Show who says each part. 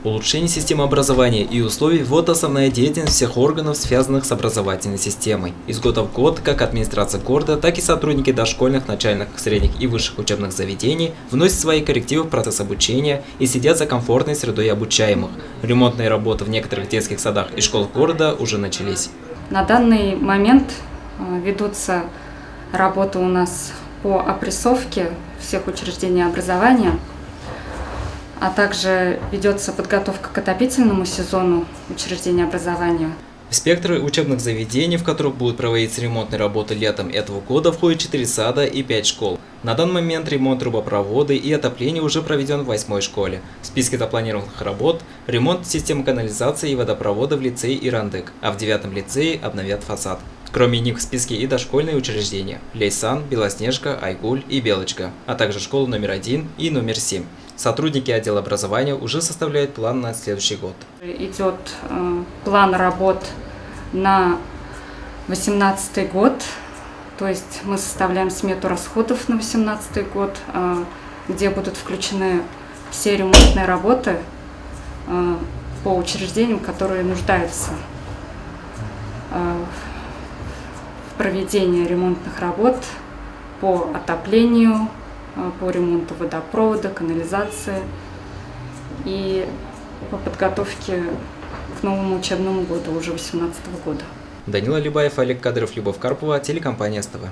Speaker 1: Улучшение системы образования и условий – вот основная деятельность всех органов, связанных с образовательной системой. Из года в год как администрация города, так и сотрудники дошкольных, начальных, средних и высших учебных заведений вносят свои коррективы в процесс обучения и следят за комфортной средой обучаемых. Ремонтные работы в некоторых детских садах и школах города уже начались.
Speaker 2: На данный момент ведутся работы у нас по опрессовке всех учреждений образования, а также ведется подготовка к отопительному сезону учреждений образования.
Speaker 1: В спектр учебных заведений, в которых будут проводиться ремонтные работы летом этого года, входит 4 сада и 5 школ. На данный момент ремонт трубопровода и отопление уже проведен в 8-й школе. В списке запланированных работ – ремонт системы канализации и водопровода в лицее Ирандык, а в 9-м лицее обновят фасад. Кроме них в списке и дошкольные учреждения – Лейсан, Белоснежка, Айгуль и Белочка, а также школа номер 1 и номер 7. Сотрудники отдела образования уже составляют план на следующий год.
Speaker 2: Идет план работ на 2018 год, то есть мы составляем смету расходов на 2018 год, где будут включены все ремонтные работы по учреждениям, которые нуждаются в проведении ремонтных работ по отоплению, по ремонту водопровода, канализации и по подготовке к новому учебному году, уже 2018 года.
Speaker 1: Данила Любаев, Олег Кадыров, Любовь Карпова, телекомпания СТВ.